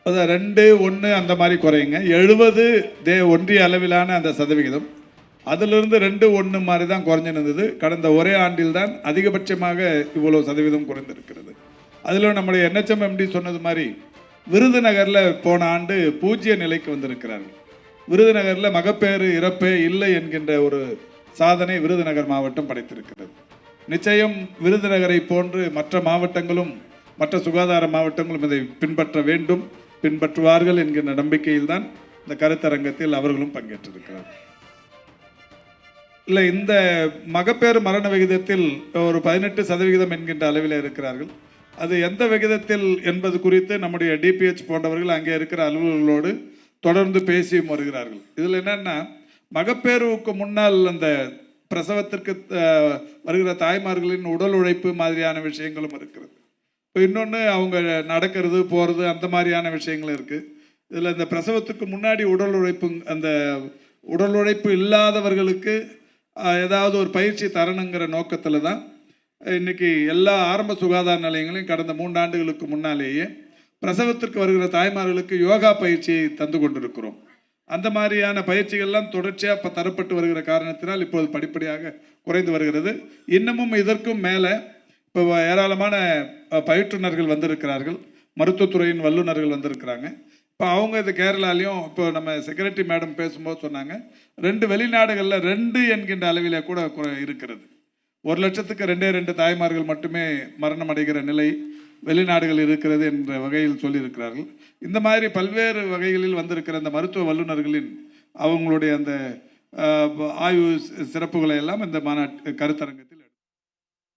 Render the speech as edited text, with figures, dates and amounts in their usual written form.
அதான் 2, 1 அந்த மாதிரி குறையுங்க. 70 ஒன்றிய அளவிலான அந்த சதவிகிதம் அதிலிருந்து 2, 1 மாதிரி தான் குறைஞ்சிருந்தது. கடந்த ஒரே ஆண்டில் தான் அதிகபட்சமாக இவ்வளவு சதவீதம் குறைந்திருக்கிறது. அதில் நம்முடைய NHMMD சொன்னது மாதிரி விருதுநகரில் போன ஆண்டு 0 நிலைக்கு வந்திருக்கிறார்கள். விருதுநகரில் மகப்பேறு இறப்பே இல்லை என்கின்ற ஒரு சாதனை விருதுநகர் மாவட்டம் படைத்திருக்கிறது. நிச்சயம் விருதுநகரை போன்று மற்ற மாவட்டங்களும் மற்ற சுகாதார மாவட்டங்களும் இதை பின்பற்ற வேண்டும், பின்பற்றுவார்கள் என்கின்ற நம்பிக்கையில் தான் இந்த கருத்தரங்கத்தில் அவர்களும் பங்கேற்றிருக்கிறார். இல்லை, இந்த மகப்பேறு மரண விகிதத்தில் ஒரு 18% என்கின்ற அளவில் இருக்கிறார்கள். அது எந்த விகிதத்தில் என்பது குறித்து நம்முடைய DPH போன்றவர்கள் அங்கே இருக்கிற அலுவலர்களோடு தொடர்ந்து பேசியும் வருகிறார்கள். இதில் என்னன்னா, மகப்பேறுவுக்கு முன்னால் அந்த பிரசவத்திற்கு வருகிற தாய்மார்களின் உடல் உழைப்பு மாதிரியான விஷயங்களும் இருக்கிறது. இப்போ இன்னொன்று, அவங்க நடக்கிறது போகிறது அந்த மாதிரியான விஷயங்களும் இருக்குது. இதில் இந்த பிரசவத்துக்கு முன்னாடி உடல் உழைப்பு, அந்த உடல் உழைப்பு இல்லாதவர்களுக்கு ஏதாவது ஒரு பயிற்சி தரணுங்கிற நோக்கத்தில் தான் இன்னைக்கு எல்லா ஆரம்ப சுகாதார நிலையங்களையும் கடந்த 3 ஆண்டுகளுக்கு முன்னாலேயே பிரசவத்திற்கு வருகிற தாய்மார்களுக்கு யோகா பயிற்சியை தந்து கொண்டிருக்கிறோம். அந்த மாதிரியான பயிற்சிகள்லாம் தொடர்ச்சியாக இப்போ தரப்பட்டு வருகிற காரணத்தினால் இப்போது படிப்படியாக குறைந்து வருகிறது. இன்னமும் இதற்கும் மேலே இப்போ ஏராளமான பயிற்றுனர்கள் வந்திருக்கிறார்கள், மருத்துவத்துறையின் வல்லுநர்கள் வந்திருக்கிறாங்க. இப்போ அவங்க இது கேரளாலையும் இப்போ நம்ம செக்ரட்டரி மேடம் பேசும்போது சொன்னாங்க, 2 வெளிநாடுகளில் 2 என்கின்ற அளவில் கூட இருக்கிறது. 1 லட்சத்துக்கு 2 தாய்மார்கள் மட்டுமே மரணம் அடைகிற நிலை வெளிநாடுகள் இருக்கிறது என்ற வகையில் சொல்லியிருக்கிறார்கள். இந்த மாதிரி பல்வேறு வகைகளில் வந்திருக்கிற அந்த மருத்துவ வல்லுநர்களின் அவங்களுடைய அந்த ஆய்வு சிறப்புகளை எல்லாம் இந்த கருத்தரங்கத்தில்